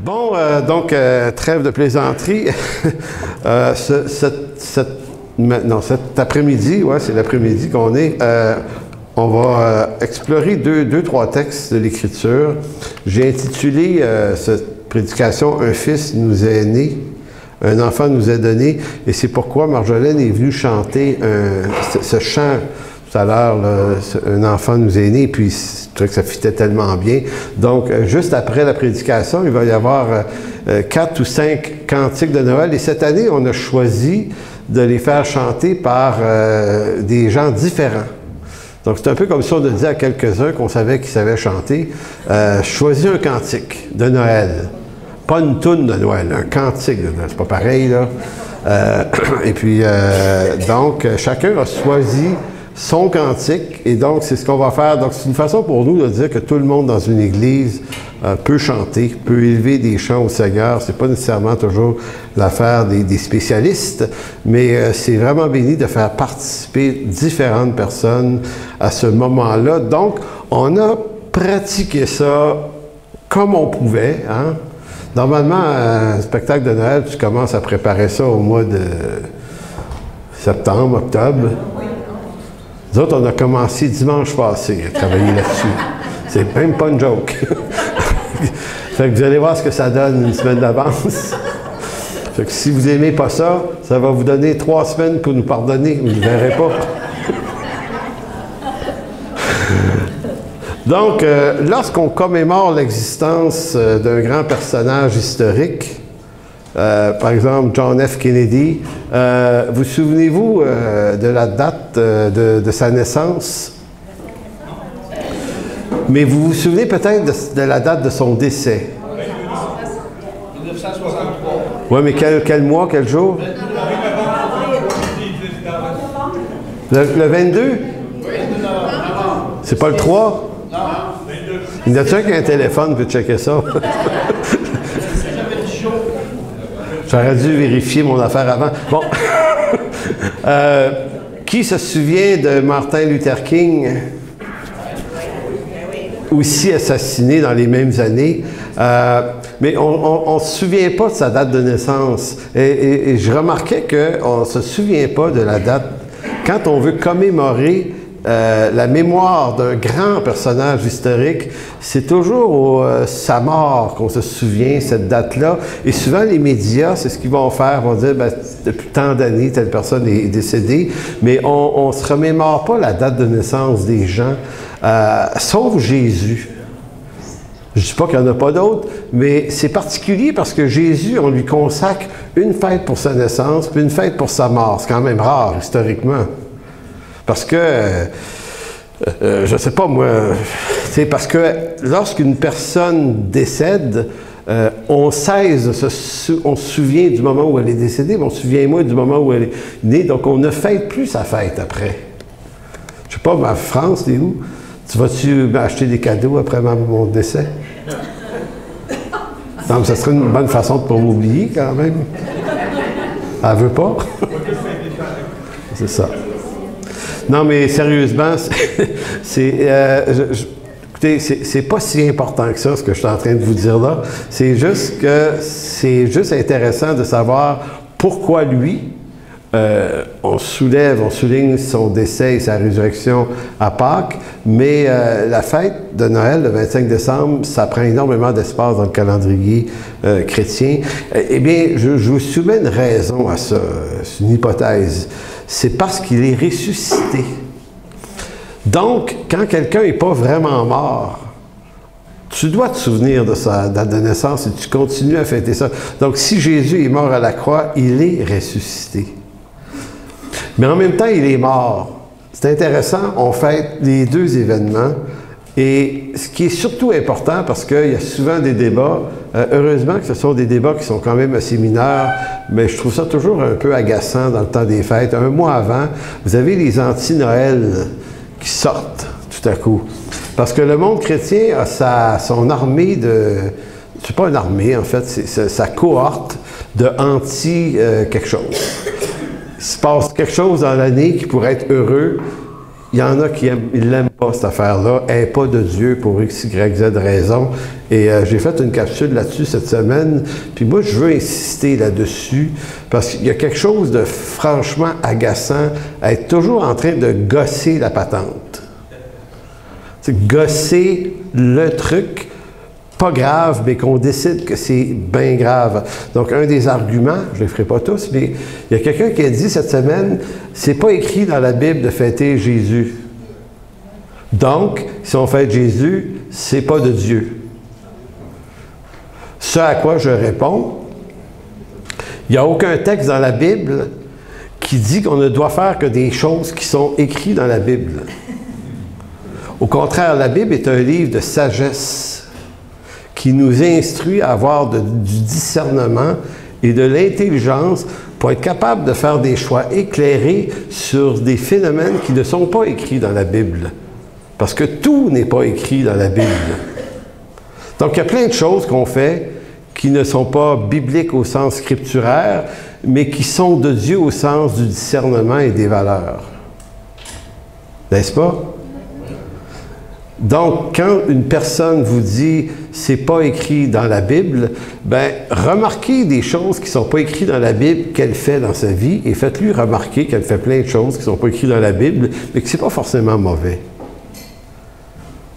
Bon, donc, trêve de plaisanterie. Cet après-midi, ouais, c'est l'après-midi qu'on est, on va explorer deux, trois textes de l'Écriture. J'ai intitulé cette prédication « Un fils nous est né, un enfant nous est donné », et c'est pourquoi Marjolaine est venue chanter ce chant tout à l'heure, un enfant nous est né, puis je trouvais que ça fitait tellement bien. Donc, juste après la prédication, il va y avoir 4 ou 5 cantiques de Noël. Et cette année, on a choisi de les faire chanter par des gens différents. Donc, c'est un peu comme si on a dit à quelques-uns qu'on savait qu'ils savaient chanter, choisis un cantique de Noël. Pas une toune de Noël, un cantique de Noël. C'est pas pareil, là. Et puis, donc, chacun a choisi son cantique, et donc c'est ce qu'on va faire. Donc c'est une façon pour nous de dire que tout le monde dans une église peut chanter, peut élever des chants au Seigneur. C'est pas nécessairement toujours l'affaire des spécialistes, mais c'est vraiment béni de faire participer différentes personnes à ce moment-là. Donc on a pratiqué ça comme on pouvait, hein? Normalement, un spectacle de Noël, tu commences à préparer ça au mois de septembre, octobre. Nous autres, on a commencé dimanche passé à travailler là-dessus. C'est même pas une joke. Fait que vous allez voir ce que ça donne une semaine d'avance. Fait que si vous n'aimez pas ça, ça va vous donner 3 semaines pour nous pardonner. Vous ne verrez pas. Donc, lorsqu'on commémore l'existence d'un grand personnage historique, par exemple, John F. Kennedy. Vous souvenez-vous de la date de sa naissance? Mais vous vous souvenez peut-être de la date de son décès? 1963. Oui, mais quel mois, quel jour? Le 22? C'est pas le 3? Non, 22. Il y en a-t-il qui a un téléphone pour checker ça? J'aurais dû vérifier mon affaire avant. Bon. Qui se souvient de Martin Luther King? Aussi assassiné dans les mêmes années. Mais on ne se souvient pas de sa date de naissance. Et je remarquais qu'on ne se souvient pas de la date. Quand on veut commémorer la mémoire d'un grand personnage historique, c'est toujours sa mort qu'on se souvient, cette date-là. Et souvent, les médias, c'est ce qu'ils vont faire, vont dire, ben, depuis tant d'années, telle personne est décédée, mais on ne se remémore pas la date de naissance des gens, sauf Jésus. Je ne dis pas qu'il n'y en a pas d'autres, mais c'est particulier parce que Jésus, on lui consacre une fête pour sa naissance, puis une fête pour sa mort. C'est quand même rare, historiquement. Parce que, je ne sais pas moi, c'est parce que lorsqu'une personne décède, on cesse, on se souvient du moment où elle est décédée, mais on se souvient moins du moment où elle est née, donc on ne fête plus sa fête après. Je ne sais pas, ma France, t'es où? Tu vas-tu m'acheter des cadeaux après mon décès? Non, mais ça serait une bonne façon pour m'oublier quand même. Elle veut pas? C'est ça. Non, mais sérieusement, écoutez, c'est pas si important que ça, ce que je suis en train de vous dire là. C'est juste que c'est juste intéressant de savoir pourquoi lui, on souligne son décès et sa résurrection à Pâques, mais la fête de Noël, le 25 décembre, ça prend énormément d'espace dans le calendrier chrétien. Eh bien, je vous soumets une raison à ça, c'est une hypothèse. C'est parce qu'il est ressuscité. Donc, quand quelqu'un n'est pas vraiment mort, tu dois te souvenir de sa date de naissance et tu continues à fêter ça. Donc, si Jésus est mort à la croix, il est ressuscité. Mais en même temps, il est mort. C'est intéressant, on fête les deux événements. Et ce qui est surtout important, parce qu'il y a souvent des débats, heureusement que ce sont des débats qui sont quand même assez mineurs, mais je trouve ça toujours un peu agaçant dans le temps des fêtes. Un mois avant, vous avez les anti-Noël qui sortent tout à coup. Parce que le monde chrétien a son armée de... C'est pas une armée, en fait, c'est sa cohorte de anti quelque chose. Il se passe quelque chose dans l'année qui pourrait être heureux. il y en a qui ne l'aiment pas, cette affaire-là. Elle n'est pas de Dieu pour X, Y, Z raison. Et j'ai fait une capsule là-dessus cette semaine. Puis moi, je veux insister là-dessus parce qu'il y a quelque chose de franchement agaçant à être toujours en train de gosser la patente. C'est gosser le truc, pas grave, mais qu'on décide que c'est bien grave. Donc, un des arguments, je ne les ferai pas tous, mais il y a quelqu'un qui a dit cette semaine, c'est pas écrit dans la Bible de fêter Jésus. Donc, si on fête Jésus, c'est pas de Dieu. Ce à quoi je réponds, il n'y a aucun texte dans la Bible qui dit qu'on ne doit faire que des choses qui sont écrites dans la Bible. Au contraire, la Bible est un livre de sagesse qui nous instruit à avoir du discernement et de l'intelligence pour être capable de faire des choix éclairés sur des phénomènes qui ne sont pas écrits dans la Bible. Parce que tout n'est pas écrit dans la Bible. Donc, il y a plein de choses qu'on fait qui ne sont pas bibliques au sens scripturaire, mais qui sont de Dieu au sens du discernement et des valeurs. N'est-ce pas? Donc, quand une personne vous dit « c'est pas écrit dans la Bible », bien, remarquez des choses qui ne sont pas écrites dans la Bible qu'elle fait dans sa vie et faites-lui remarquer qu'elle fait plein de choses qui ne sont pas écrites dans la Bible, mais que ce n'est pas forcément mauvais.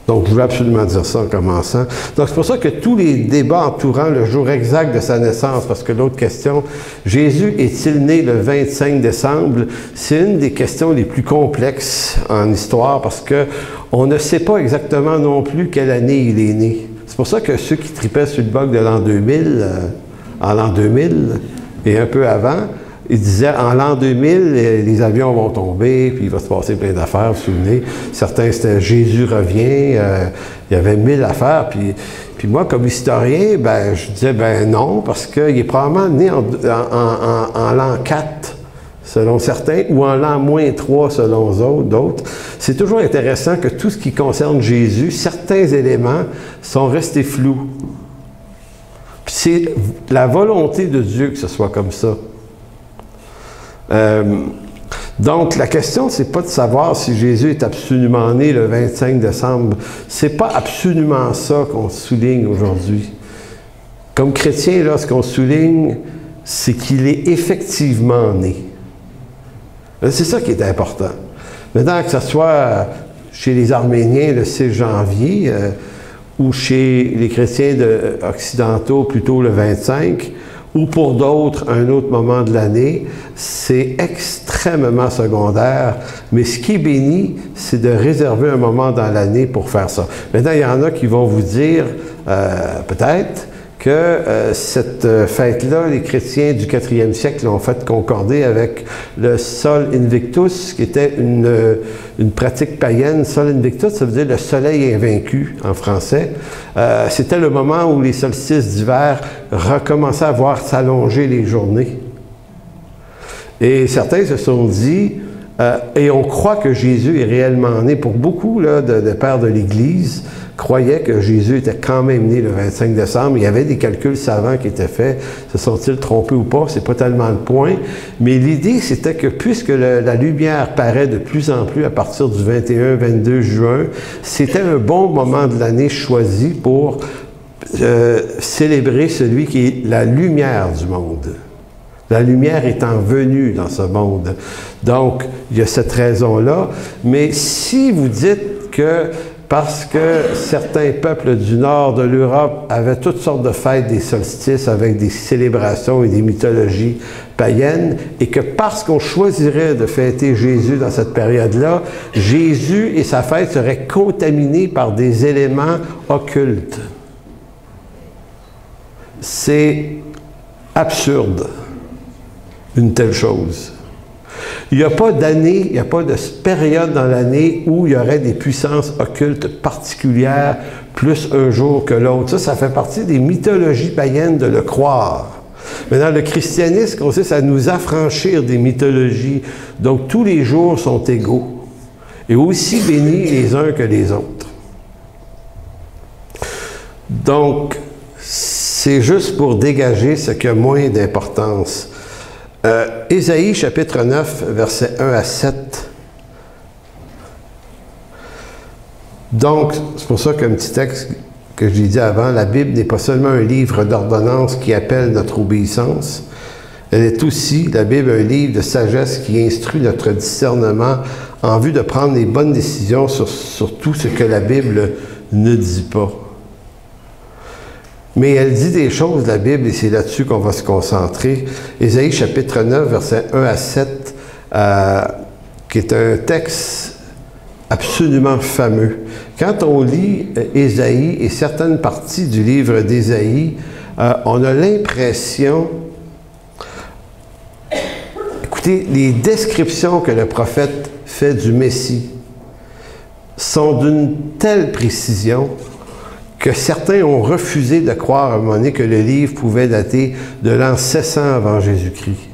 Donc, je voulais absolument dire ça en commençant. Donc, c'est pour ça que tous les débats entourant le jour exact de sa naissance, parce que l'autre question, Jésus est-il né le 25 décembre? C'est une des questions les plus complexes en histoire parce que on ne sait pas exactement non plus quelle année il est né. C'est pour ça que ceux qui tripaient sur le bug de l'an 2000, en l'an 2000 et un peu avant, ils disaient en l'an 2000, les avions vont tomber, puis il va se passer plein d'affaires, vous vous souvenez. Certains, c'était Jésus revient, il y avait 1000 affaires, puis moi, comme historien, ben, je disais, ben non, parce qu'il est probablement né en l'an 4, selon certains, ou en l'an -3, selon d'autres. C'est toujours intéressant que tout ce qui concerne Jésus, certains éléments sont restés flous. Puis c'est la volonté de Dieu que ce soit comme ça. Donc, la question, c'est pas de savoir si Jésus est absolument né le 25 décembre. C'est pas absolument ça qu'on souligne aujourd'hui. Comme chrétien, là, ce qu'on souligne, c'est qu'il est effectivement né. C'est ça qui est important. Maintenant, que ce soit chez les Arméniens le 6 janvier ou chez les chrétiens occidentaux plutôt le 25, ou pour d'autres, un autre moment de l'année, c'est extrêmement secondaire. Mais ce qui est béni, c'est de réserver un moment dans l'année pour faire ça. Maintenant, il y en a qui vont vous dire, peut-être, que cette fête-là, les chrétiens du 4e siècle l'ont fait concorder avec le Sol Invictus, qui était une pratique païenne. Sol Invictus, ça veut dire le soleil invaincu en français. C'était le moment où les solstices d'hiver recommençaient à voir s'allonger les journées. Et certains se sont dit, et on croit que Jésus est réellement né. Pour beaucoup là, de pères de l'Église, croyaient que Jésus était quand même né le 25 décembre. Il y avait des calculs savants qui étaient faits. Se sont-ils trompés ou pas? C'est pas tellement le point. Mais l'idée, c'était que puisque la lumière paraît de plus en plus à partir du 21-22 juin, c'était un bon moment de l'année choisi pour célébrer celui qui est la lumière du monde. La lumière étant venue dans ce monde. Donc, il y a cette raison-là. Mais si vous dites que parce que certains peuples du nord de l'Europe avaient toutes sortes de fêtes des solstices avec des célébrations et des mythologies païennes, et que parce qu'on choisirait de fêter Jésus dans cette période-là, Jésus et sa fête seraient contaminés par des éléments occultes. C'est absurde, une telle chose. Il n'y a pas d'année, il n'y a pas de période dans l'année où il y aurait des puissances occultes particulières plus un jour que l'autre. Ça fait partie des mythologies païennes de le croire. Maintenant, le christianisme consiste à nous affranchir des mythologies. Donc, tous les jours sont égaux et aussi bénis les uns que les autres. Donc, c'est juste pour dégager ce qui a moins d'importance. Ésaïe, chapitre 9, versets 1 à 7. Donc, c'est pour ça qu'un petit texte que j'ai dit avant, la Bible n'est pas seulement un livre d'ordonnance qui appelle notre obéissance, elle est aussi, la Bible, un livre de sagesse qui instruit notre discernement en vue de prendre les bonnes décisions sur tout ce que la Bible ne dit pas. Mais elle dit des choses, la Bible, et c'est là-dessus qu'on va se concentrer. Ésaïe chapitre 9, versets 1 à 7, qui est un texte absolument fameux. Quand on lit Ésaïe et certaines parties du livre d'Ésaïe, on a l'impression... Écoutez, les descriptions que le prophète fait du Messie sont d'une telle précision que certains ont refusé de croire à un moment donné que le livre pouvait dater de l'an 700 avant Jésus-Christ.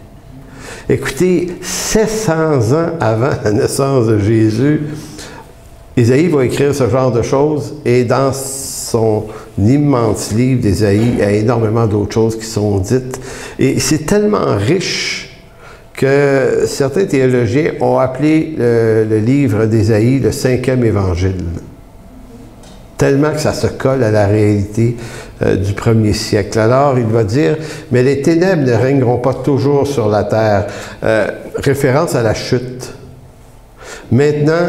Écoutez, 700 ans avant la naissance de Jésus, Ésaïe va écrire ce genre de choses, et dans son immense livre d'Ésaïe, il y a énormément d'autres choses qui sont dites. Et c'est tellement riche que certains théologiens ont appelé le livre d'Ésaïe le 5e évangile. Tellement que ça se colle à la réalité du 1er siècle. Alors, il va dire, mais les ténèbres ne régneront pas toujours sur la terre. Référence à la chute. Maintenant,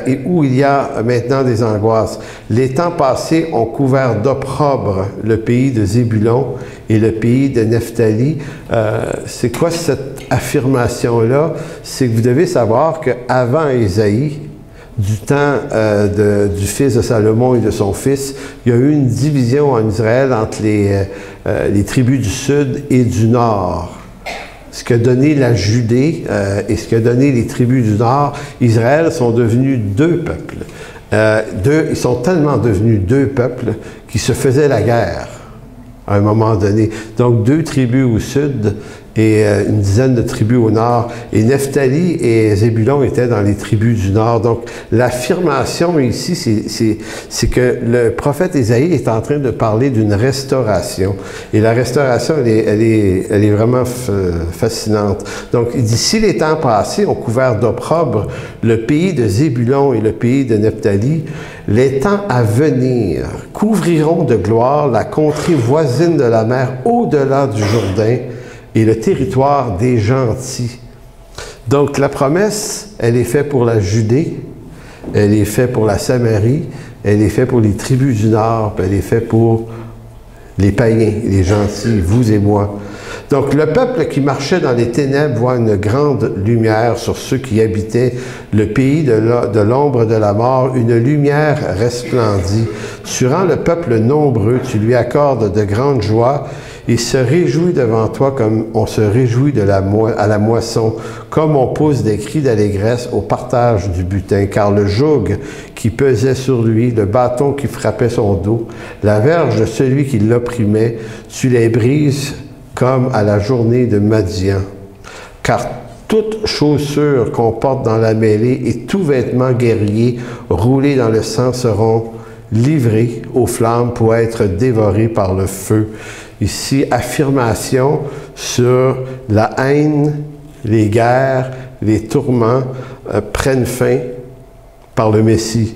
et où il y a maintenant des angoisses. Les temps passés ont couvert d'opprobre le pays de Zébulon et le pays de Nephtali. C'est quoi cette affirmation-là? C'est que vous devez savoir qu'avant Ésaïe, du temps du fils de Salomon et de son fils, il y a eu une division en Israël entre les tribus du sud et du nord. Ce qu'a donné la Judée et ce qu'a donné les tribus du nord, Israël sont devenus deux peuples. Ils sont tellement devenus deux peuples qui se faisaient la guerre à un moment donné. Donc, deux tribus au sud et une dizaine de tribus au nord. Et Nephtali et Zébulon étaient dans les tribus du nord. Donc, l'affirmation ici, c'est que le prophète Ésaïe est en train de parler d'une restauration. Et la restauration, elle est vraiment fascinante. Donc, il dit, si les temps passés ont couvert d'opprobre le pays de Zébulon et le pays de Nephtali, les temps à venir couvriront de gloire la contrée voisine de la mer au-delà du Jourdain, et le territoire des gentils. Donc, la promesse, elle est faite pour la Judée, elle est faite pour la Samarie, elle est faite pour les tribus du Nord, puis elle est faite pour les païens, les gentils, vous et moi. Donc, le peuple qui marchait dans les ténèbres voit une grande lumière sur ceux qui habitaient le pays de l'ombre de la mort. Une lumière resplendit. Tu rends le peuple nombreux, tu lui accordes de grandes joies. Il se réjouit devant toi comme on se réjouit à la moisson, comme on pousse des cris d'allégresse au partage du butin, car le joug qui pesait sur lui, le bâton qui frappait son dos, la verge de celui qui l'opprimait, tu les brises comme à la journée de Madian. Car toute chaussure qu'on porte dans la mêlée et tout vêtement guerrier roulé dans le sang seront livrés aux flammes pour être dévorés par le feu. Ici, affirmation sur la haine, les guerres, les tourments prennent fin par le Messie.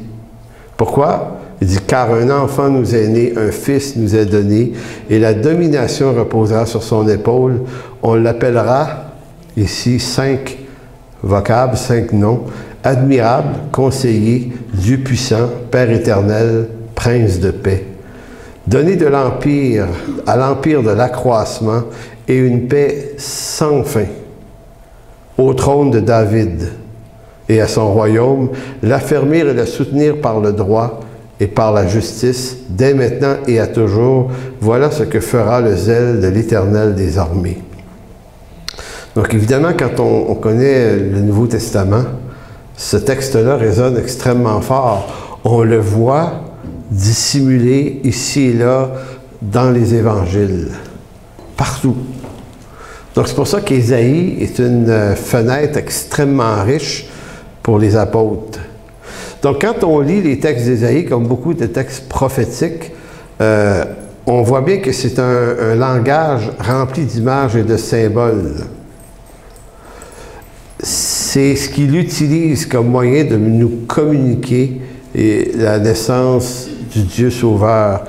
Pourquoi? Il dit, car un enfant nous est né, un fils nous est donné, et la domination reposera sur son épaule. On l'appellera, ici, 5 vocables, 5 noms, admirable, conseiller, Dieu puissant, Père éternel, prince de paix. Donner de l'empire à l'empire de l'accroissement et une paix sans fin au trône de David et à son royaume, l'affermir et le soutenir par le droit et par la justice, dès maintenant et à toujours. Voilà ce que fera le zèle de l'Éternel des armées. Donc évidemment, quand on connaît le Nouveau Testament, ce texte-là résonne extrêmement fort. On le voit dissimulé ici et là dans les évangiles, partout. Donc c'est pour ça qu'Ésaïe est une fenêtre extrêmement riche pour les apôtres. Donc quand on lit les textes d'Ésaïe, comme beaucoup de textes prophétiques, on voit bien que c'est un langage rempli d'images et de symboles. C'est ce qu'il utilise comme moyen de nous communiquer et la naissance du Dieu sauveur.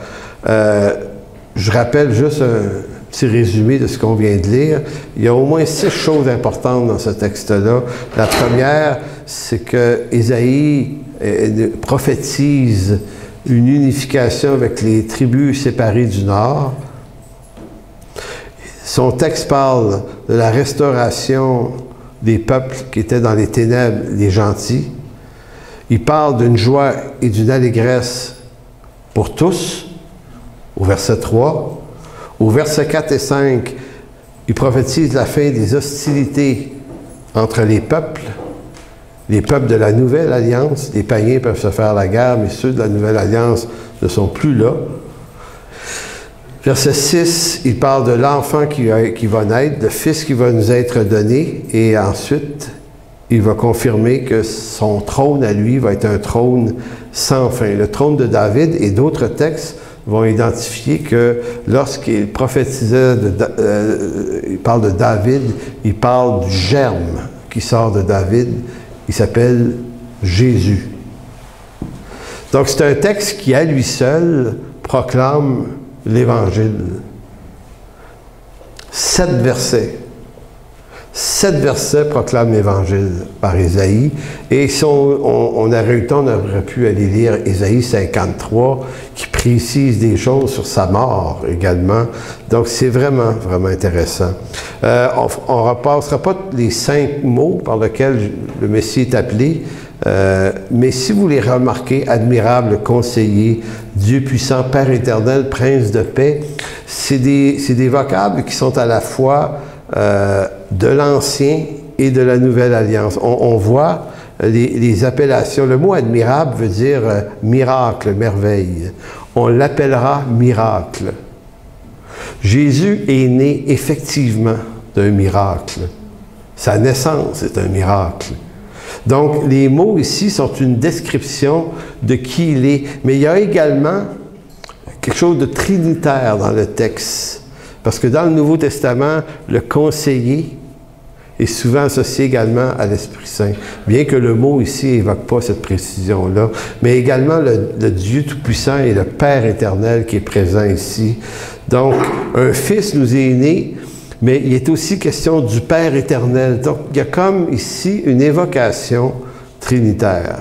Je rappelle juste un petit résumé de ce qu'on vient de lire. Il y a au moins 6 choses importantes dans ce texte-là. La première, c'est que Ésaïe prophétise une unification avec les tribus séparées du Nord. Son texte parle de la restauration des peuples qui étaient dans les ténèbres, les gentils. Il parle d'une joie et d'une allégresse pour tous, au verset 3. Au verset 4 et 5, il prophétise la fin des hostilités entre les peuples de la Nouvelle Alliance. Les païens peuvent se faire la guerre, mais ceux de la Nouvelle Alliance ne sont plus là. Verset 6, il parle de l'enfant qui va naître, le fils qui va nous être donné, et ensuite, il va confirmer que son trône à lui va être un trône sans fin. Le trône de David et d'autres textes vont identifier que lorsqu'il prophétisait, il parle de David, il parle du germe qui sort de David, il s'appelle Jésus. Donc c'est un texte qui, à lui seul, proclame l'Évangile. 7 versets. 7 versets proclament l'Évangile par Ésaïe. Et si on aurait eu le temps, on aurait pu aller lire Ésaïe 53, qui précise des choses sur sa mort également. Donc, c'est vraiment, vraiment intéressant. On ne repassera pas les 5 mots par lesquels le Messie est appelé, mais si vous les remarquez, admirable conseiller, Dieu puissant, Père éternel, Prince de paix, c'est des vocables qui sont à la fois de l'Ancien et de la Nouvelle Alliance. On voit les appellations. Le mot admirable veut dire miracle, merveille. On l'appellera miracle. Jésus est né effectivement d'un miracle. Sa naissance est un miracle. Donc, les mots ici sont une description de qui il est. Mais il y a également quelque chose de trinitaire dans le texte. Parce que dans le Nouveau Testament, le conseiller est souvent associé également à l'Esprit Saint. Bien que le mot ici n'évoque pas cette précision-là, mais également le Dieu Tout-Puissant et le Père éternel qui est présent ici. Donc, un Fils nous est né, mais il est aussi question du Père éternel. Donc, il y a comme ici une évocation trinitaire.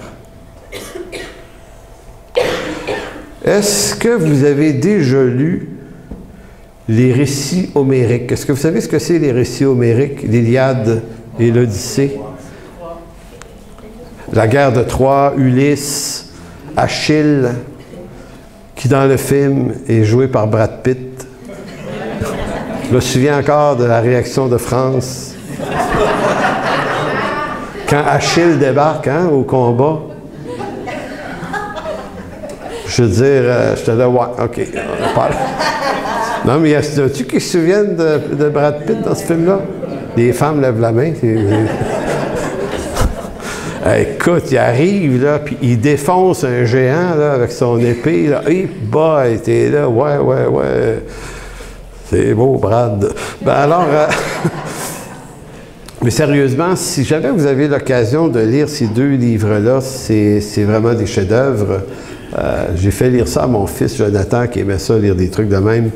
Est-ce que vous avez déjà lu les récits homériques? Est-ce que vous savez ce que c'est les récits homériques, l'Iliade et l'Odyssée? La guerre de Troie, Ulysse, Achille, qui dans le film est joué par Brad Pitt. Je me souviens encore de la réaction de France. Quand Achille débarque au combat. Je veux dire, j'étais là, ouais, OK, on parle. Non, mais y a-tu qui se souviennent de Brad Pitt dans ce film-là? Les femmes lèvent la main. Écoute, il arrive, là, puis il défonce un géant, là, avec son épée, là. Hey, boy, t'es là, ouais. C'est beau, Brad. Ben alors, mais sérieusement, si jamais vous avez l'occasion de lire ces 2 livres-là, c'est vraiment des chefs-d'œuvre. J'ai fait lire ça à mon fils Jonathan, qui aimait ça, lire des trucs de même.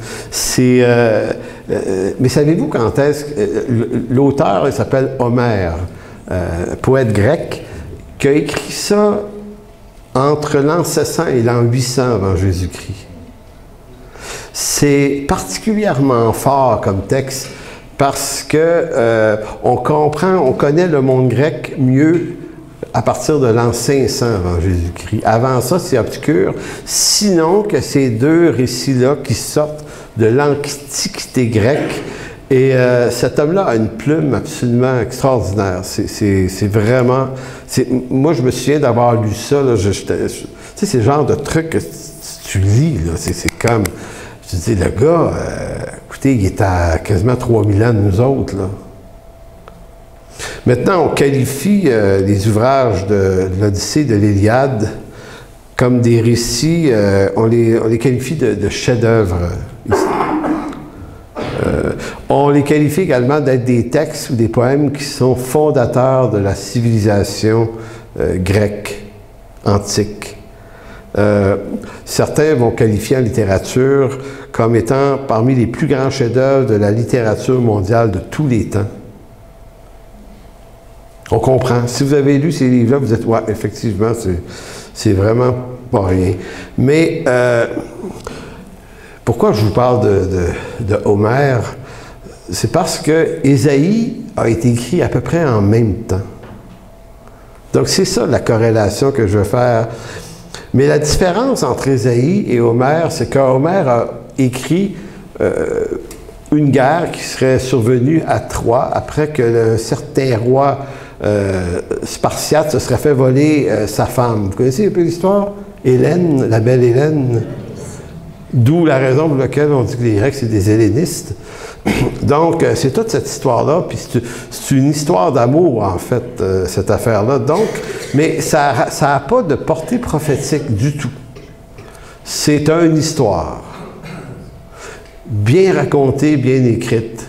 Mais savez-vous quand est-ce que l'auteur, il s'appelle Homère, poète grec, qui a écrit ça entre l'an 700 et l'an 800 avant Jésus-Christ. C'est particulièrement fort comme texte parce que on connaît le monde grec mieux à partir de l'an 500 avant Jésus-Christ. Avant ça, c'est obscur. Sinon que ces 2 récits-là qui sortent de l'Antiquité grecque. Et cet homme-là a une plume absolument extraordinaire. C'est vraiment... Moi, je me souviens d'avoir lu ça. Là, tu sais, c'est le genre de truc que tu lis. C'est comme... Je dis, le gars, écoutez, il est à quasiment 3000 ans de nous autres, là. Maintenant, on qualifie les ouvrages de l'Odyssée, de l'Iliade, comme des récits, on les qualifie de chefs-d'œuvre. On les qualifie également d'être des textes ou des poèmes qui sont fondateurs de la civilisation grecque, antique. Certains vont qualifier en littérature comme étant parmi les plus grands chefs-d'œuvre de la littérature mondiale de tous les temps. On comprend. Si vous avez lu ces livres-là, vous dites, ouais, effectivement, c'est vraiment pas rien. Mais pourquoi je vous parle de Homère? C'est parce que Ésaïe a été écrit à peu près en même temps. Donc, c'est ça la corrélation que je veux faire. Mais la différence entre Ésaïe et Homère, c'est qu'Homère a écrit une guerre qui serait survenue à Troie après que un certain roi spartiate se serait fait voler sa femme. Vous connaissez un peu l'histoire? Hélène, la belle Hélène. D'où la raison pour laquelle on dit que les Grecs, c'est des hellénistes. Donc, c'est toute cette histoire-là, puis c'est une histoire d'amour, en fait, cette affaire-là. Donc, mais ça n'a pas de portée prophétique du tout. C'est une histoire. Bien racontée, bien écrite.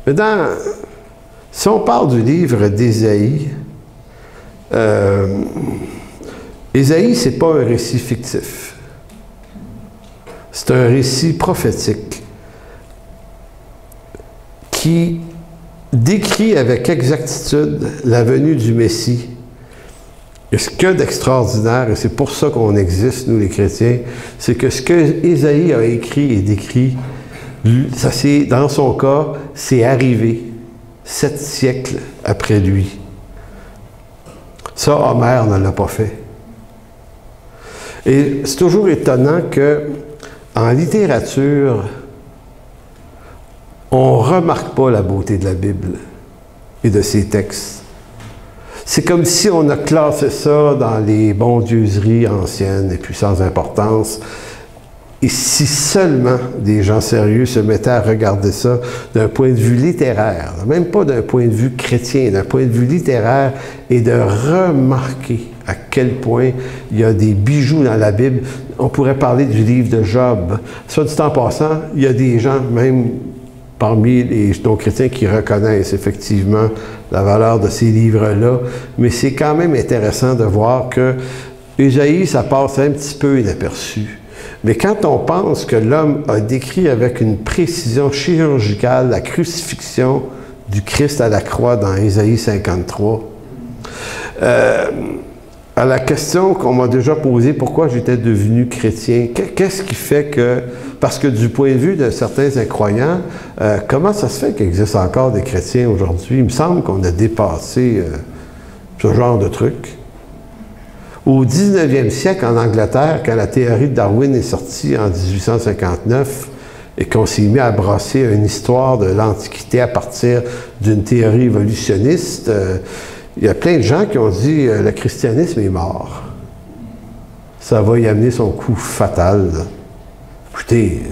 Maintenant, si on parle du livre d'Ésaïe, Ésaïe, ce n'est pas un récit fictif. C'est un récit prophétique qui décrit avec exactitude la venue du Messie. Et ce qu'il y a d'extraordinaire, et c'est pour ça qu'on existe, nous les chrétiens, c'est que ce que Ésaïe a écrit et décrit, ça dans son cas, c'est arrivé 7 siècles après lui. Ça, Homère ne l'a pas fait. Et c'est toujours étonnant que en littérature, on ne remarque pas la beauté de la Bible et de ses textes. C'est comme si on a classé ça dans les bondieuseries anciennes et puis sans importance. Et si seulement des gens sérieux se mettaient à regarder ça d'un point de vue littéraire, même pas d'un point de vue chrétien, d'un point de vue littéraire, et de remarquer à quel point il y a des bijoux dans la Bible. On pourrait parler du livre de Job. Soit dit en passant, il y a des gens, même parmi les non-chrétiens, qui reconnaissent effectivement la valeur de ces livres-là, mais c'est quand même intéressant de voir que Ésaïe, ça passe un petit peu inaperçu. Mais quand on pense que l'homme a décrit avec une précision chirurgicale la crucifixion du Christ à la croix dans Ésaïe 53, à la question qu'on m'a déjà posée, pourquoi j'étais devenu chrétien, qu'est-ce qui fait que, parce que du point de vue de certains incroyants, comment ça se fait qu'il existe encore des chrétiens aujourd'hui? Il me semble qu'on a dépassé ce genre de truc. Au 19e siècle, en Angleterre, quand la théorie de Darwin est sortie en 1859 et qu'on s'est mis à brasser une histoire de l'Antiquité à partir d'une théorie évolutionniste, il y a plein de gens qui ont dit le christianisme est mort. Ça va y amener son coup fatal. Écoutez,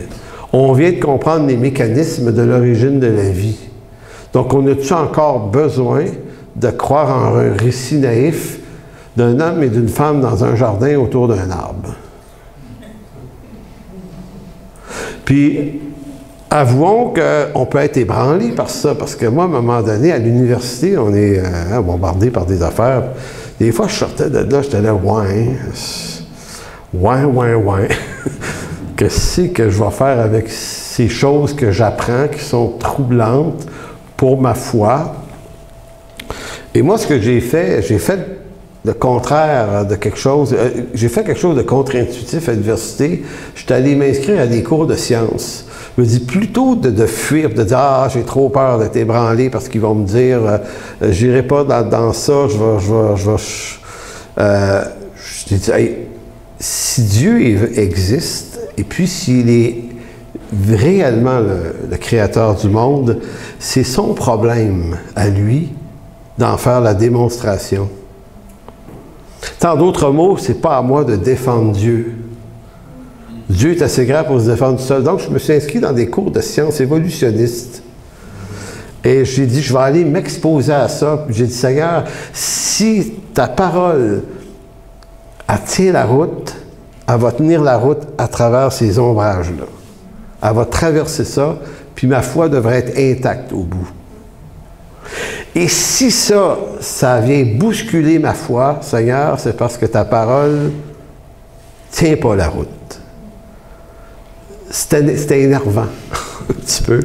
on vient de comprendre les mécanismes de l'origine de la vie. Donc, on a-tu encore besoin de croire en un récit naïf d'un homme et d'une femme dans un jardin autour d'un arbre? Puis, avouons qu'on peut être ébranlé par ça, parce que moi, à un moment donné, à l'université, on est bombardé par des affaires. Des fois, je sortais de là, j'étais là, ouais. Qu'est-ce que je vais faire avec ces choses que j'apprends, qui sont troublantes pour ma foi? Et moi, ce que j'ai fait le contraire de quelque chose. J'ai fait quelque chose de contre-intuitif à l'université. Je suis allé m'inscrire à des cours de sciences. Je me dis, plutôt de fuir, de dire « Ah, j'ai trop peur d'être ébranlé parce qu'ils vont me dire j'irai pas dans ça, je t'ai dit, hey, si Dieu existe, et puis s'il est réellement le créateur du monde, c'est son problème à lui d'en faire la démonstration. Tant d'autres mots, c'est pas à moi de défendre Dieu. Dieu est assez grand pour se défendre tout seul. Donc, je me suis inscrit dans des cours de sciences évolutionnistes. Et j'ai dit, je vais aller m'exposer à ça. J'ai dit, Seigneur, si ta parole, elle tient la route, elle va tenir la route à travers ces ombrages-là. Elle va traverser ça, puis ma foi devrait être intacte au bout. Et si ça vient bousculer ma foi, Seigneur, c'est parce que ta parole tient pas la route. C'était énervant, un petit peu.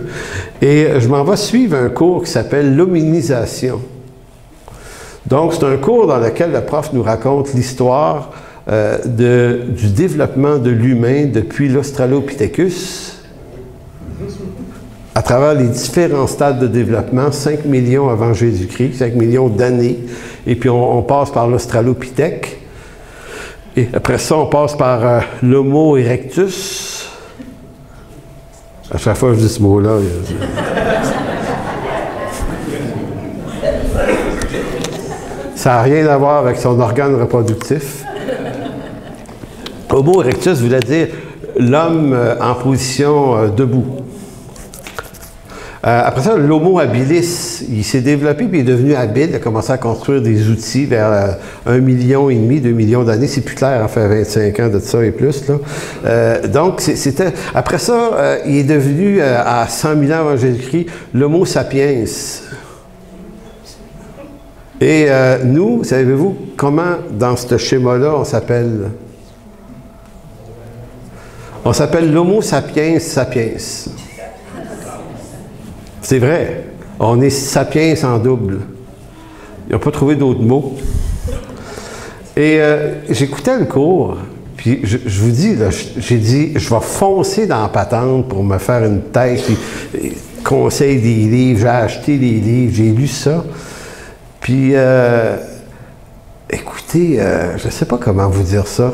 Et je m'en vais suivre un cours qui s'appelle l'hominisation. Donc, c'est un cours dans lequel le prof nous raconte l'histoire du développement de l'humain depuis l'Australopithecus, à travers les différents stades de développement, 5 millions avant Jésus-Christ, 5 millions d'années, et puis on passe par l'Australopithèque, et après ça, on passe par l'Homo erectus. À chaque fois que je dis ce mot-là, ça n'a rien à voir avec son organe reproductif. Homo erectus voulait dire l'homme en position debout. Après ça, l'Homo habilis, il s'est développé puis il est devenu habile. Il a commencé à construire des outils vers 1,5 million, 2 millions d'années. C'est plus clair, ça fait 25 ans de ça et plus. Là. Donc, c'était. Après ça, il est devenu, à 100 000 ans avant Jésus-Christ, l'Homo sapiens. Et nous, savez-vous comment, dans ce schéma-là, on s'appelle? On s'appelle l'Homo sapiens sapiens. C'est vrai. On est sapiens en double. Ils n'ont pas trouvé d'autres mots. Et j'écoutais le cours, puis je vous dis, j'ai dit, je vais foncer dans la patente pour me faire une tête, puis conseil des livres, j'ai acheté des livres, j'ai lu ça. Puis, écoutez, je ne sais pas comment vous dire ça.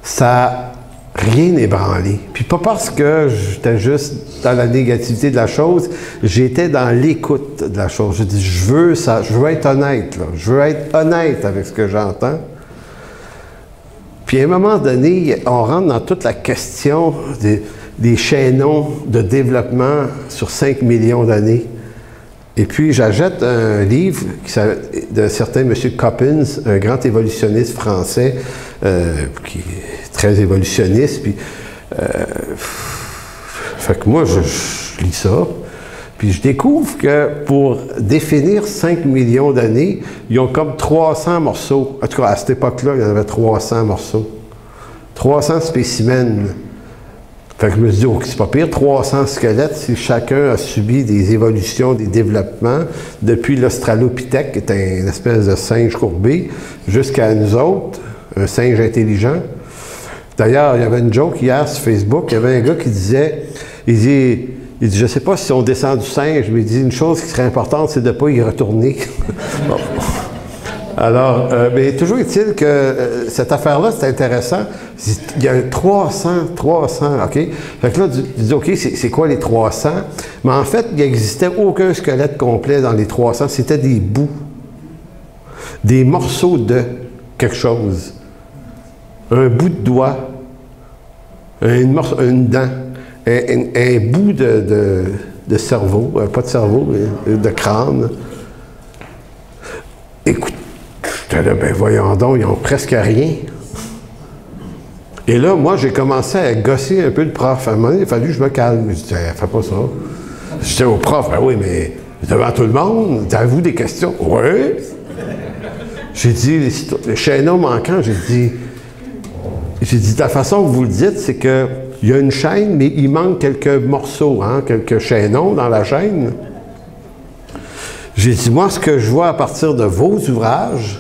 Ça rien ébranlé. Puis pas parce que j'étais juste dans la négativité de la chose, j'étais dans l'écoute de la chose. Je dis, je veux ça, je veux être honnête, là. Je veux être honnête avec ce que j'entends. Puis à un moment donné, on rentre dans toute la question des chaînons de développement sur 5 millions d'années. Et puis, j'achète un livre d'un certain M. Coppens, un grand évolutionniste français, qui est très évolutionniste. Puis, fait que moi, je lis ça. Puis, je découvre que pour définir 5 millions d'années, ils ont comme 300 morceaux. En tout cas, à cette époque-là, il y en avait 300 morceaux. 300 spécimens. Fait que je me suis dit, oh, c'est pas pire, 300 squelettes, si chacun a subi des évolutions, des développements, depuis l'Australopithèque, qui est une espèce de singe courbé, jusqu'à nous autres, un singe intelligent. D'ailleurs, il y avait une joke hier sur Facebook, il y avait un gars qui disait, il dit, je sais pas si on descend du singe, mais il dit, une chose qui serait importante, c'est de ne pas y retourner. Bon. Alors, mais toujours est-il que cette affaire-là, c'est intéressant. Il y a 300, OK? Fait que là, tu dis, OK, c'est quoi les 300? Mais en fait, il n'existait aucun squelette complet dans les 300. C'était des bouts. Des morceaux de quelque chose. Un bout de doigt. Une dent. Un bout de cerveau. Pas de cerveau, mais de crâne. Écoute, j'étais là, ben voyons donc, ils n'ont presque rien. Et là, moi, j'ai commencé à gosser un peu le prof. À un moment donné, il a fallu que je me calme. Je disais, fais pas ça. J'étais au prof, ben oui, mais devant tout le monde, avez-vous des questions? Oui. J'ai dit, les chaînons manquants, j'ai dit, la façon que vous le dites, c'est qu'il y a une chaîne, mais il manque quelques morceaux, hein, quelques chaînons dans la chaîne. J'ai dit, moi, ce que je vois à partir de vos ouvrages,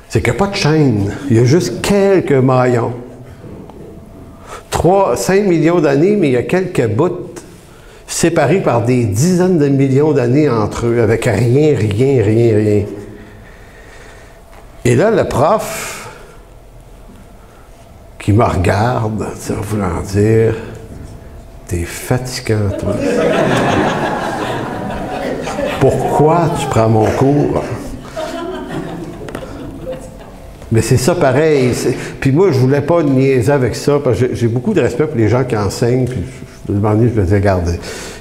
c'est qu'il n'y a pas de chaîne. Il y a juste quelques maillons. 5 millions d'années, mais il y a quelques bouts séparés par des dizaines de millions d'années entre eux, avec rien. Et là, le prof, qui me regarde, en voulant dire, t'es fatigant, toi. Pourquoi tu prends mon cours? Mais c'est ça pareil. Puis moi, je voulais pas niaiser avec ça, parce que j'ai beaucoup de respect pour les gens qui enseignent. Puis je me demandais, je me disais, regarde,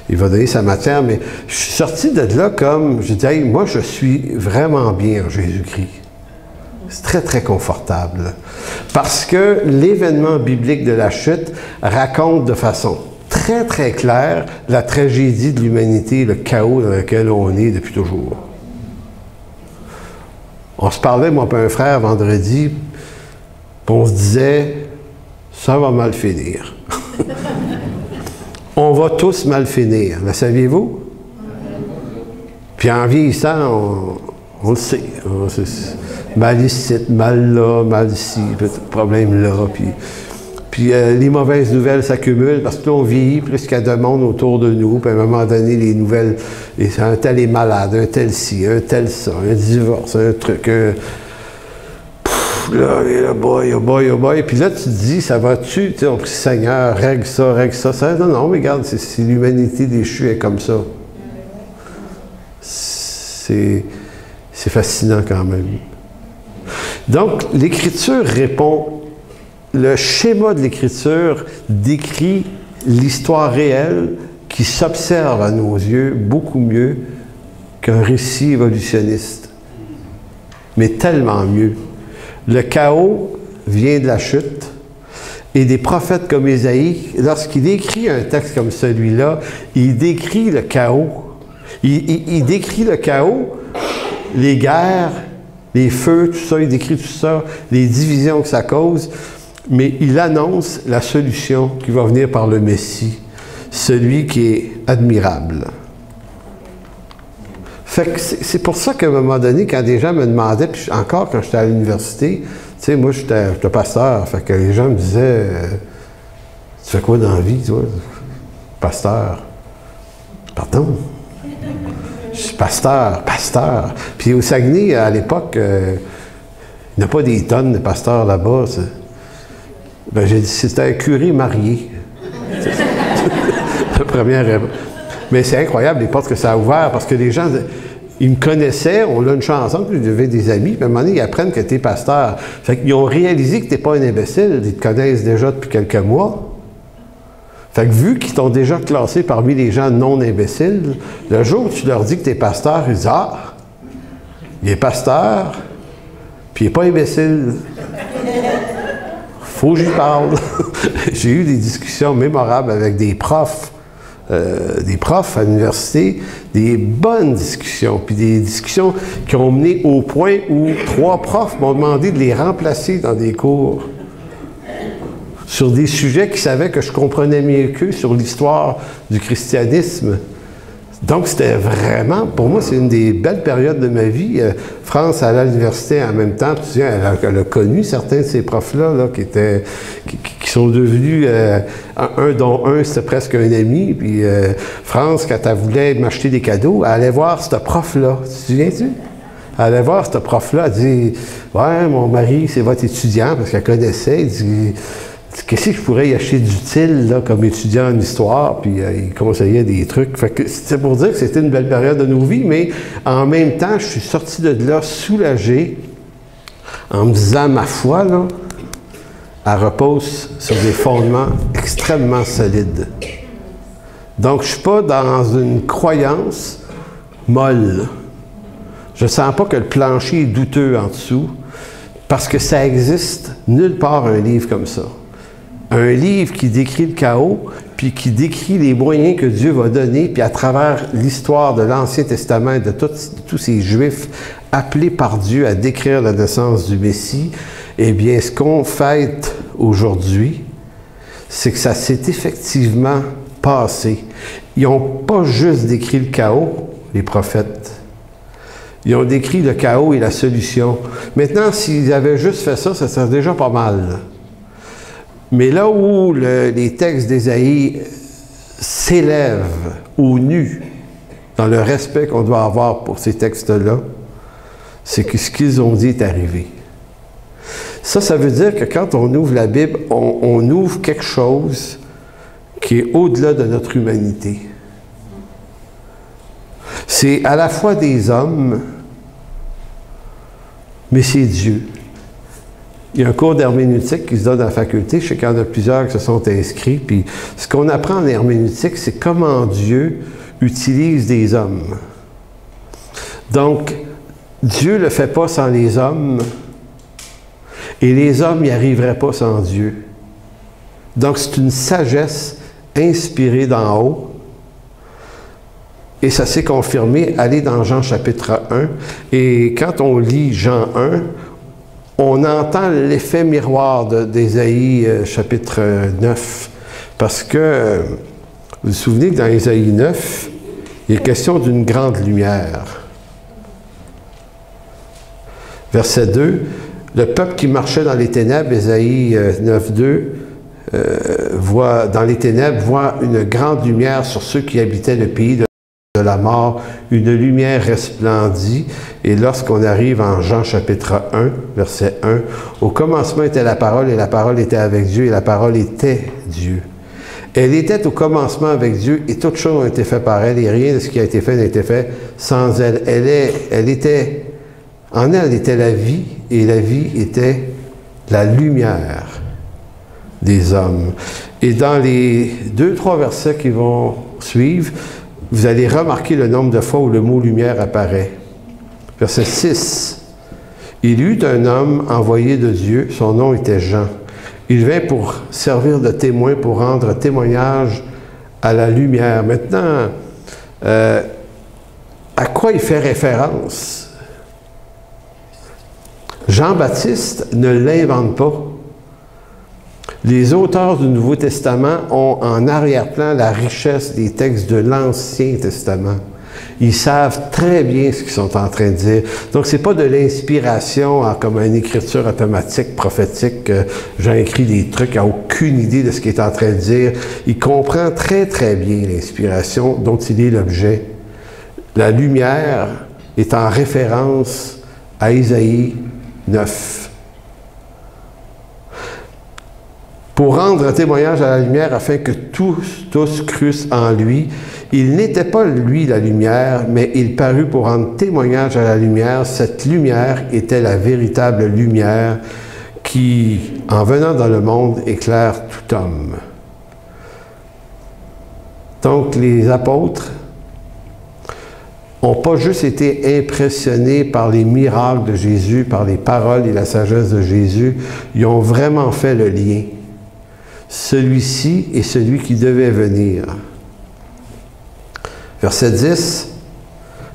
il va donner sa matière. Mais je suis sorti de là comme, je disais, hey, moi, je suis vraiment bien en Jésus-Christ. C'est très, très confortable. Parce que l'événement biblique de la chute raconte de façon très, très claire la tragédie de l'humanité, le chaos dans lequel on est depuis toujours. On se parlait, moi et un frère, vendredi, puis on se disait, ça va mal finir. On va tous mal finir, le saviez-vous? Puis en vieillissant, on le sait. Mal ici, mal là, mal ici, problème là. Puis les mauvaises nouvelles s'accumulent parce que là, on vieillit plus qu'il y a de monde autour de nous. Puis à un moment donné, les nouvelles, un tel est malade, un tel ci, un tel ça, un divorce, un truc, là, et là, boy, oh boy, oh boy. Puis là, tu te dis, ça va-tu? Tu sais, on prie, Seigneur, règle ça. Non, mais regarde, c'est l'humanité déchue est comme ça. C'est fascinant quand même. Donc, l'Écriture répond. Le schéma de l'Écriture décrit l'histoire réelle qui s'observe à nos yeux beaucoup mieux qu'un récit évolutionniste. Mais tellement mieux. Le chaos vient de la chute. Et des prophètes comme Ésaïe, lorsqu'il écrit un texte comme celui-là, il décrit le chaos. Il décrit le chaos, les guerres, les feux, tout ça, il décrit tout ça, les divisions que ça cause, mais il annonce la solution qui va venir par le Messie, celui qui est admirable. Fait que c'est pour ça qu'à un moment donné, quand des gens me demandaient, puis encore quand j'étais à l'université, tu sais, moi j'étais pasteur, fait que les gens me disaient tu fais quoi dans la vie, toi? Pasteur. Pardon? Je suis pasteur. Puis au Saguenay, à l'époque, il n'y a pas des tonnes de pasteurs là-bas. Ben, j'ai dit, c'était un curé marié. La première réponse. Mais c'est incroyable les portes que ça a ouvert parce que les gens, ils me connaissaient, on a une chanson, puis j'avais des amis, puis à un moment donné, ils apprennent que tu es pasteur. Fait qu'ils ont réalisé que tu n'es pas un imbécile, ils te connaissent déjà depuis quelques mois. Fait que vu qu'ils t'ont déjà classé parmi les gens non imbéciles, le jour où tu leur dis que tu es pasteur, ils disent « Ah, il est pasteur, puis il n'est pas imbécile. Faut que j'y parle. » J'ai eu des discussions mémorables avec des profs à l'université, des bonnes discussions, puis des discussions qui ont mené au point où 3 profs m'ont demandé de les remplacer dans des cours sur des sujets qu'ils savaient que je comprenais mieux qu'eux sur l'histoire du christianisme. Donc, c'était vraiment, pour moi, c'est une des belles périodes de ma vie. France allait à l'université en même temps, puis elle a connu certains de ces profs-là là, qui sont devenus, un dont un, c'était presque un ami, puis France, quand elle voulait m'acheter des cadeaux, elle allait voir ce prof-là. Tu te souviens-tu? Elle allait voir ce prof-là, elle dit « Ouais, mon mari, c'est votre étudiant », parce qu'elle connaissait, elle dit « Qu'est-ce que je pourrais y acheter d'utile là, comme étudiant en histoire? » Puis il conseillait des trucs. Fait que c'est pour dire que c'était une belle période de nos vies, mais en même temps, je suis sorti de là soulagé en me disant, ma foi, là, elle repose sur des fondements extrêmement solides. Donc, je ne suis pas dans une croyance molle. Je ne sens pas que le plancher est douteux en dessous, parce que ça existe nulle part un livre comme ça. Un livre qui décrit le chaos, puis qui décrit les moyens que Dieu va donner, puis à travers l'histoire de l'Ancien Testament et de tous ces Juifs appelés par Dieu à décrire la naissance du Messie, eh bien, ce qu'on fête aujourd'hui, c'est que ça s'est effectivement passé. Ils n'ont pas juste décrit le chaos, les prophètes. Ils ont décrit le chaos et la solution. Maintenant, s'ils avaient juste fait ça, ça serait déjà pas mal. Mais là où les textes d'Ésaïe s'élèvent au nu, dans le respect qu'on doit avoir pour ces textes-là, c'est que ce qu'ils ont dit est arrivé. Ça veut dire que quand on ouvre la Bible, on ouvre quelque chose qui est au-delà de notre humanité. C'est à la fois des hommes, mais c'est Dieu. Il y a un cours d'herméneutique qui se donne à la faculté. Je sais qu'il y en a plusieurs qui se sont inscrits. Puis ce qu'on apprend en herméneutique, c'est comment Dieu utilise des hommes. Donc, Dieu ne le fait pas sans les hommes, et les hommes n'y arriveraient pas sans Dieu. Donc, c'est une sagesse inspirée d'en haut. et ça s'est confirmé. Allez dans Jean chapitre 1. Et quand on lit Jean 1, on entend l'effet miroir d'Ésaïe chapitre 9. Parce que, vous vous souvenez que dans Ésaïe 9, il est question d'une grande lumière. Verset 2, le peuple qui marchait dans les ténèbres, Ésaïe 9.2, voit dans les ténèbres, voit une grande lumière sur ceux qui habitaient le pays de la mort, une lumière resplendit. Et lorsqu'on arrive en Jean chapitre 1, verset 1, au commencement était la parole, et la parole était avec Dieu, et la parole était Dieu. Elle était au commencement avec Dieu, et toutes choses ont été faites par elle, et rien de ce qui a été fait n'a été fait sans elle. En elle était la vie, et la vie était la lumière des hommes. Et dans les 2-3 versets qui vont suivre, vous allez remarquer le nombre de fois où le mot « lumière » apparaît. Verset 6. Il y eut un homme envoyé de Dieu, son nom était Jean. Il vint pour servir de témoin, pour rendre témoignage à la lumière. Maintenant, à quoi il fait référence? Jean-Baptiste ne l'invente pas. Les auteurs du Nouveau Testament ont en arrière-plan la richesse des textes de l'Ancien Testament. Ils savent très bien ce qu'ils sont en train de dire. Donc, ce n'est pas de l'inspiration comme une écriture automatique, prophétique. Jean écrit des trucs, il n'a aucune idée de ce qu'il est en train de dire. Il comprend très, très bien l'inspiration dont il est l'objet. La lumière est en référence à Ésaïe 9. Pour rendre un témoignage à la lumière afin que tous crussent en lui. Il n'était pas lui la lumière, mais il parut pour rendre témoignage à la lumière. Cette lumière était la véritable lumière qui, en venant dans le monde, éclaire tout homme. Donc, les apôtres n'ont pas juste été impressionnés par les miracles de Jésus, par les paroles et la sagesse de Jésus, ils ont vraiment fait le lien. Celui-ci est celui qui devait venir. Verset 10,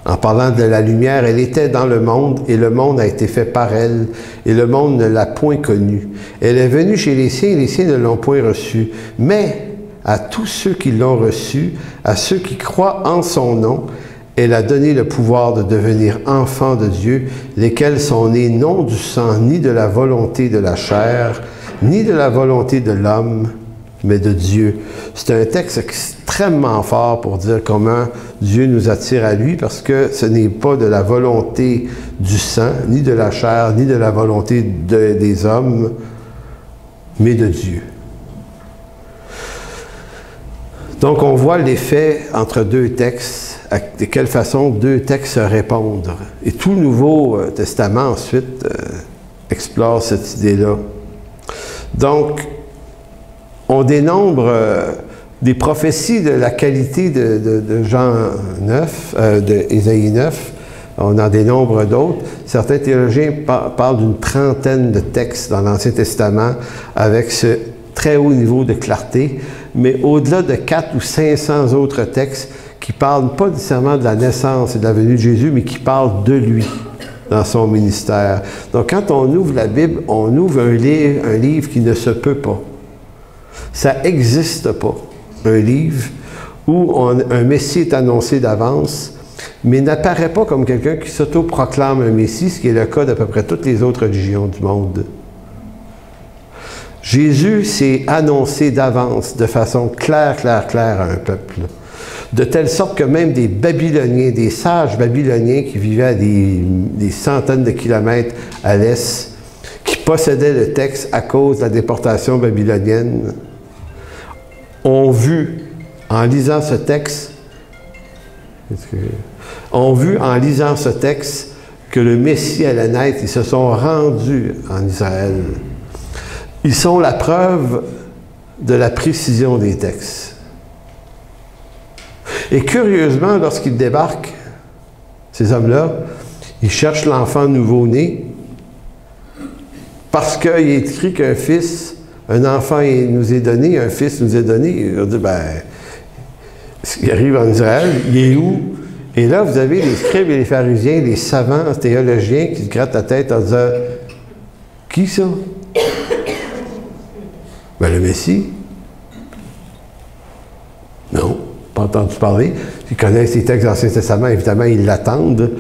en parlant de la lumière, elle était dans le monde, et le monde a été fait par elle, et le monde ne l'a point connue. Elle est venue chez les siens, et les siens ne l'ont point reçue. Mais à tous ceux qui l'ont reçue, à ceux qui croient en son nom, elle a donné le pouvoir de devenir enfants de Dieu, lesquels sont nés non du sang, ni de la volonté de la chair, ni de la volonté de l'homme, mais de Dieu. C'est un texte extrêmement fort pour dire comment Dieu nous attire à lui, parce que ce n'est pas de la volonté du sang, ni de la chair, ni de la volonté des hommes, mais de Dieu. Donc, on voit l'effet entre deux textes, de quelle façon deux textes se répondent. Et tout le Nouveau Testament, ensuite, explore cette idée-là. Donc, on dénombre des prophéties de la qualité de Jean 9, d'Ésaïe 9. On en dénombre d'autres. Certains théologiens parlent d'une trentaine de textes dans l'Ancien Testament avec ce très haut niveau de clarté, mais au-delà de 400 ou 500 autres textes qui parlent pas nécessairement de la naissance et de la venue de Jésus, mais qui parlent de lui dans son ministère. Donc, quand on ouvre la Bible, on ouvre un livre qui ne se peut pas. Ça n'existe pas, un livre où un Messie est annoncé d'avance, mais n'apparaît pas comme quelqu'un qui s'auto-proclame un Messie, ce qui est le cas d'à peu près toutes les autres religions du monde. Jésus s'est annoncé d'avance, de façon claire à un peuple. De telle sorte que même des Babyloniens, des sages babyloniens qui vivaient à des centaines de kilomètres à l'est, qui possédaient le texte à cause de la déportation babylonienne, ont vu, en lisant ce texte, que le Messie allait naître. Ils se sont rendus en Israël. Ils sont la preuve de la précision des textes. Et curieusement, lorsqu'ils débarquent, ces hommes-là, ils cherchent l'enfant nouveau-né parce qu'il est écrit qu'un fils, un enfant nous est donné, un fils nous est donné. Ils ont dit, ben, Il arrive en Israël, il est où? Et là, vous avez les scribes et les pharisiens, les savants théologiens qui se grattent la tête en disant « Qui ça? » Ben, le Messie. Non, pas entendu parler. Ils connaissent les textes de l'Ancien Testament, évidemment, ils l'attendent.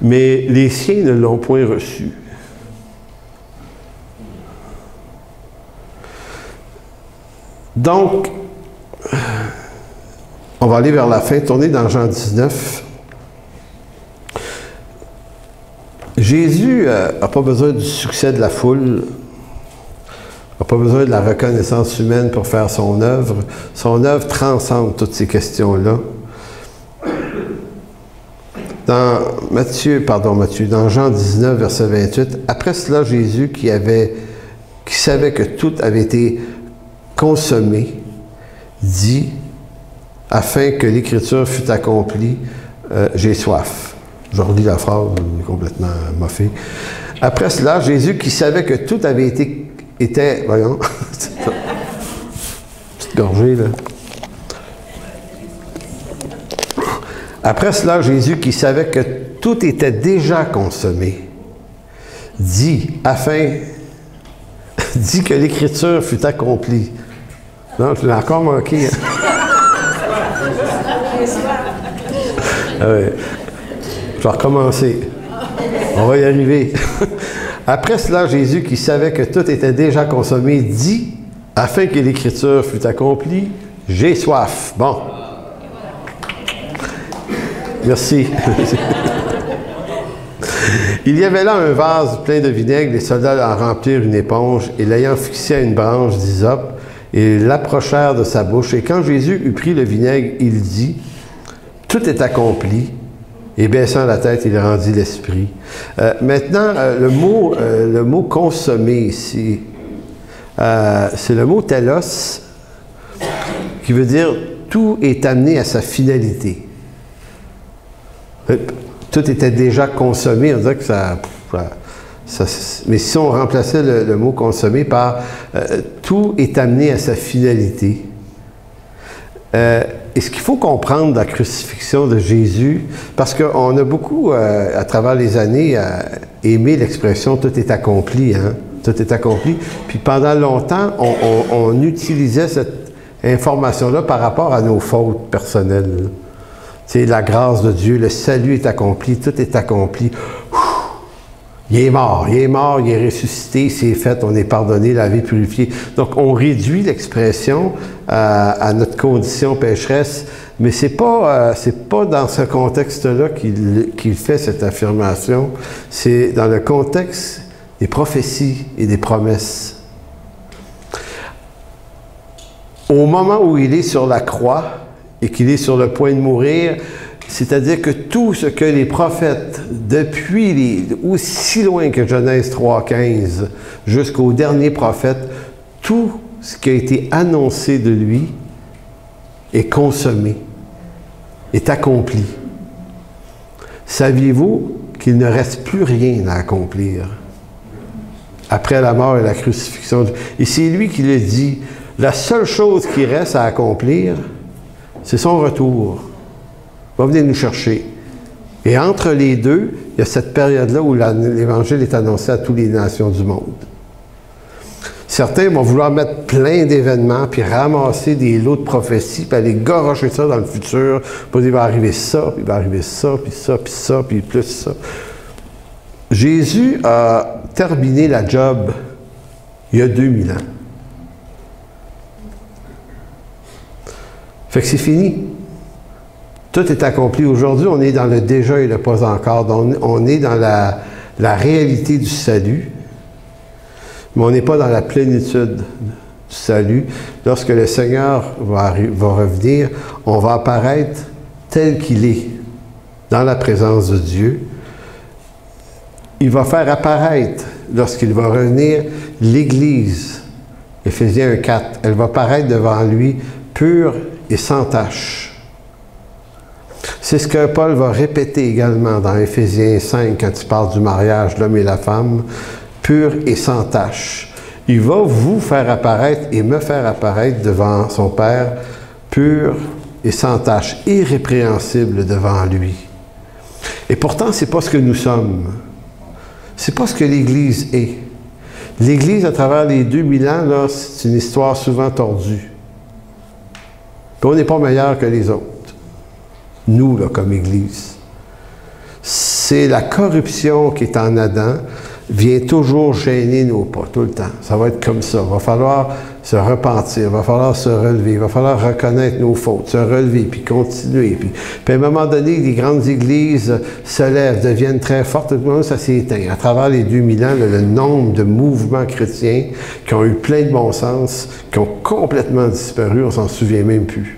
Mais les siens ne l'ont point reçu. Donc, on va aller vers la fin, tourner dans Jean 19. Jésus n'a pas besoin du succès de la foule, n'a pas besoin de la reconnaissance humaine pour faire son œuvre. Son œuvre transcende toutes ces questions-là. Dans dans Jean 19, verset 28, après cela, Jésus, qui savait que tout avait été consommé, dit, afin que l'Écriture fût accomplie, j'ai soif. Je relis la phrase, complètement moffée. Après cela, Jésus, qui savait que tout avait était voyons, petite gorgée, là. Après cela, Jésus, qui savait que tout était déjà consommé, dit que l'Écriture fût accomplie. Non, je l'ai encore manqué. Hein? Ah ouais. Je vais recommencer. On va y arriver. Après cela, Jésus, qui savait que tout était déjà consommé, dit, afin que l'Écriture fût accomplie, j'ai soif. Bon. Merci. Il y avait là un vase plein de vinaigre, les soldats en remplirent une éponge, et l'ayant fixé à une branche d'hysope, ils l'approchèrent de sa bouche. Et quand Jésus eut pris le vinaigre, il dit, « Tout est accompli. » Et baissant la tête, il rendit l'esprit. Maintenant, le mot « consommer » ici, c'est le mot « telos » qui veut dire « tout est amené à sa finalité ». Tout était déjà consommé, on dirait que mais si on remplaçait le mot « consommer » par tout est amené à sa finalité. Et ce qu'il faut comprendre de la crucifixion de Jésus, parce qu'on a beaucoup, à travers les années, aimé l'expression « tout est accompli hein? ». Tout est accompli. Puis pendant longtemps, on utilisait cette information-là par rapport à nos fautes personnelles. C'est la grâce de Dieu, le salut est accompli, tout est accompli. Il est mort, il est ressuscité, c'est fait, on est pardonné, la vie purifiée. Donc, on réduit l'expression à notre condition pécheresse, mais c'est pas dans ce contexte-là qu'il fait cette affirmation. C'est dans le contexte des prophéties et des promesses. Au moment où il est sur la croix et qu'il est sur le point de mourir, c'est-à-dire que tout ce que les prophètes, depuis aussi loin que Genèse 3,15 jusqu'au dernier prophète, tout ce qui a été annoncé de lui est consommé, est accompli. Saviez-vous qu'il ne reste plus rien à accomplir après la mort et la crucifixion? Et c'est lui qui le dit, la seule chose qui reste à accomplir, c'est son retour. Il va venir nous chercher. Et entre les deux, il y a cette période-là où l'Évangile est annoncé à toutes les nations du monde. Certains vont vouloir mettre plein d'événements, puis ramasser des lots de prophéties, puis aller garocher ça dans le futur, puis il va arriver ça, puis il va arriver ça, puis ça, puis ça, puis plus ça. Jésus a terminé la job il y a 2000 ans. Fait que c'est fini. Tout est accompli. Aujourd'hui, on est dans le déjà et le pas encore. Donc, on est dans la réalité du salut, mais on n'est pas dans la plénitude du salut. Lorsque le Seigneur va revenir, on va apparaître tel qu'il est, dans la présence de Dieu. Il va faire apparaître, lorsqu'il va revenir, l'Église. Éphésiens 1,4. Elle va paraître devant lui, pure et sans tache. C'est ce que Paul va répéter également dans Éphésiens 5, quand il parle du mariage, l'homme et la femme, pur et sans tache. Il va vous faire apparaître et me faire apparaître devant son Père, pur et sans tache, irrépréhensible devant lui. Et pourtant, ce n'est pas ce que nous sommes. Ce n'est pas ce que l'Église est. L'Église, à travers les 2000 ans, là, c'est une histoire souvent tordue. Puis on n'est pas meilleur que les autres. Nous, là, comme Église. C'est la corruption qui est en Adam, vient toujours gêner nos pas, tout le temps. Ça va être comme ça. Il va falloir se repentir, il va falloir se relever, il va falloir reconnaître nos fautes, se relever, puis continuer. Puis à un moment donné, les grandes églises se lèvent, deviennent très fortes, tout le monde, ça s'est éteint. À travers les 2000 ans, le nombre de mouvements chrétiens qui ont eu plein de bon sens, qui ont complètement disparu, on s'en souvient même plus.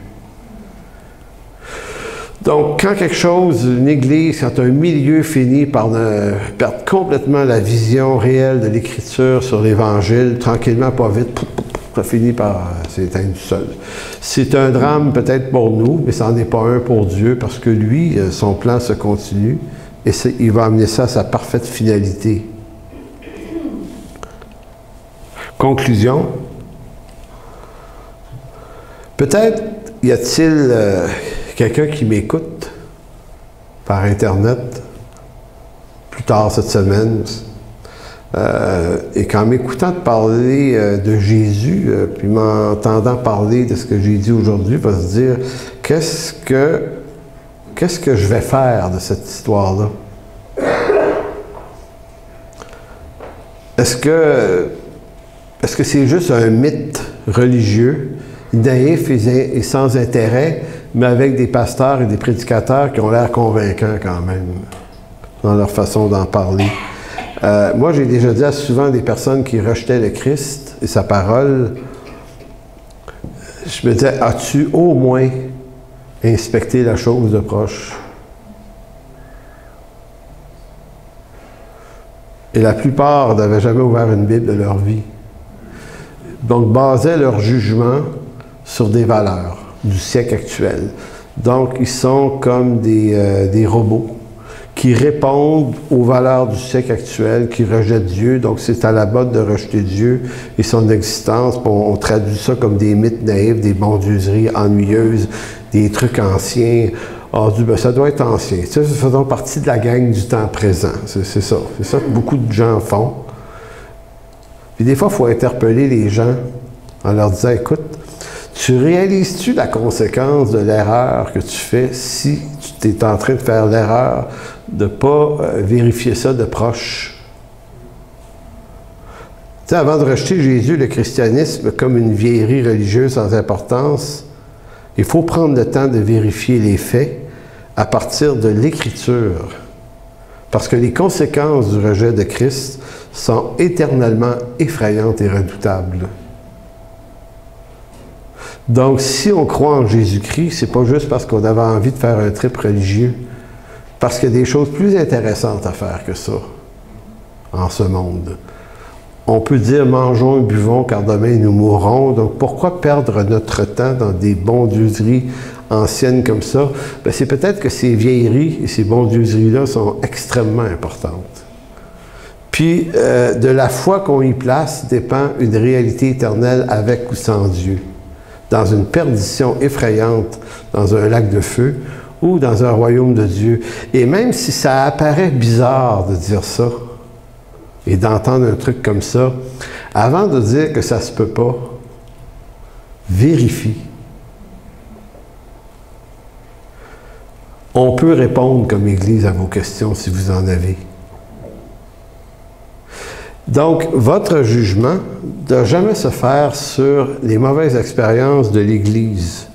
Donc, quand quelque chose, une église, quand un milieu finit par perdre complètement la vision réelle de l'Écriture sur l'Évangile, tranquillement, pas vite, ça finit par s'éteindre tout seul. C'est un drame peut-être pour nous, mais ça n'en est pas un pour Dieu, parce que lui, son plan se continue, et il va amener ça à sa parfaite finalité. Conclusion. Peut-être y a-t-il quelqu'un qui m'écoute par Internet plus tard cette semaine, et qu'en m'écoutant parler de Jésus, puis m'entendant parler de ce que j'ai dit aujourd'hui, va se dire qu'est-ce que je vais faire de cette histoire-là? Est-ce que c'est juste un mythe religieux, naïf et sans intérêt, mais avec des pasteurs et des prédicateurs qui ont l'air convaincants quand même dans leur façon d'en parler? Moi, j'ai déjà dit à souvent des personnes qui rejetaient le Christ et sa parole, je me disais, as-tu au moins inspecté la chose de proche? Et la plupart n'avaient jamais ouvert une Bible de leur vie. Donc, basaient leur jugement sur des valeurs du siècle actuel. Donc, ils sont comme des robots qui répondent aux valeurs du siècle actuel, qui rejettent Dieu. Donc, c'est à la mode de rejeter Dieu et son existence. On traduit ça comme des mythes naïfs, des bondieuseries ennuyeuses, des trucs anciens. On dit, ben, ça doit être ancien. Ça fait donc partie de la gang du temps présent. C'est ça. C'est ça que beaucoup de gens font. Puis des fois, il faut interpeller les gens en leur disant, écoute, tu réalises-tu la conséquence de l'erreur que tu fais si tu es en train de faire l'erreur de ne pas vérifier ça de proche? Tu sais, avant de rejeter Jésus, le christianisme comme une vieillerie religieuse sans importance, il faut prendre le temps de vérifier les faits à partir de l'Écriture. Parce que les conséquences du rejet de Christ sont éternellement effrayantes et redoutables. Donc, si on croit en Jésus-Christ, c'est pas juste parce qu'on avait envie de faire un trip religieux, parce qu'il y a des choses plus intéressantes à faire que ça, en ce monde. On peut dire, mangeons et buvons, car demain nous mourrons. Donc, pourquoi perdre notre temps dans des bondieuseries anciennes comme ça? Bien, c'est peut-être que ces vieilleries et ces bondieuseries-là sont extrêmement importantes. Puis, de la foi qu'on y place dépend une réalité éternelle avec ou sans Dieu, dans une perdition effrayante, dans un lac de feu, ou dans un royaume de Dieu. Et même si ça apparaît bizarre de dire ça, et d'entendre un truc comme ça, avant de dire que ça se peut pas, vérifie. On peut répondre comme Église à vos questions si vous en avez. Donc, votre jugement ne doit jamais se faire sur les mauvaises expériences de l'Église,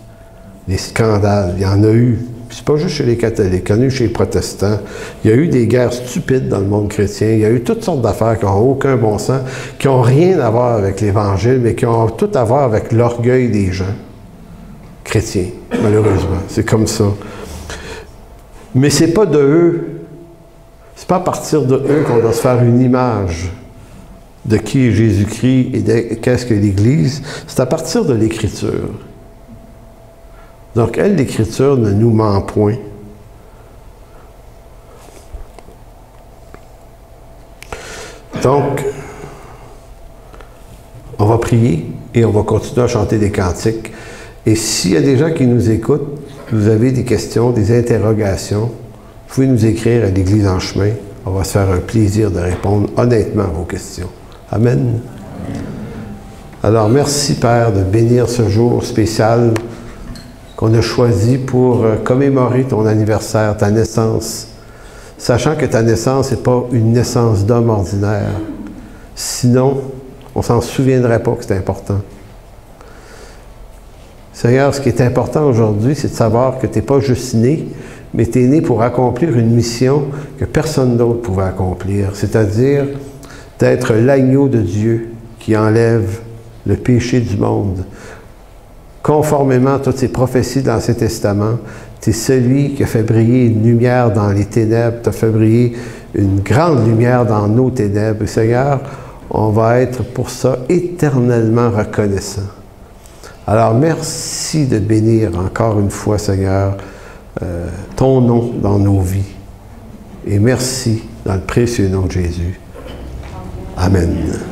les scandales. Il y en a eu. C'est pas juste chez les catholiques, il y en a eu chez les protestants. Il y a eu des guerres stupides dans le monde chrétien. Il y a eu toutes sortes d'affaires qui n'ont aucun bon sens, qui n'ont rien à voir avec l'Évangile, mais qui ont tout à voir avec l'orgueil des gens chrétiens, malheureusement. C'est comme ça. Mais c'est pas de eux, c'est pas à partir de eux qu'on doit se faire une image de qui est Jésus-Christ et de qu'est-ce que l'Église. C'est à partir de l'Écriture. Donc, elle, l'Écriture ne nous ment point. Donc, on va prier et on va continuer à chanter des cantiques. Et s'il y a des gens qui nous écoutent, vous avez des questions, des interrogations, vous pouvez nous écrire à l'Église en chemin. On va se faire un plaisir de répondre honnêtement à vos questions. Amen. Alors, merci, Père, de bénir ce jour spécial qu'on a choisi pour commémorer ton anniversaire, ta naissance, sachant que ta naissance n'est pas une naissance d'homme ordinaire. Sinon, on ne s'en souviendrait pas que c'est important. Seigneur, ce qui est important aujourd'hui, c'est de savoir que tu n'es pas juste né, mais tu es né pour accomplir une mission que personne d'autre pouvait accomplir, c'est-à-dire d'être l'agneau de Dieu qui enlève le péché du monde. Conformément à toutes ces prophéties de l'Ancien Testament, tu es celui qui a fait briller une lumière dans les ténèbres, tu as fait briller une grande lumière dans nos ténèbres. Et Seigneur, on va être pour ça éternellement reconnaissant. Alors, merci de bénir encore une fois, Seigneur, ton nom dans nos vies. Et merci dans le précieux nom de Jésus. Amen.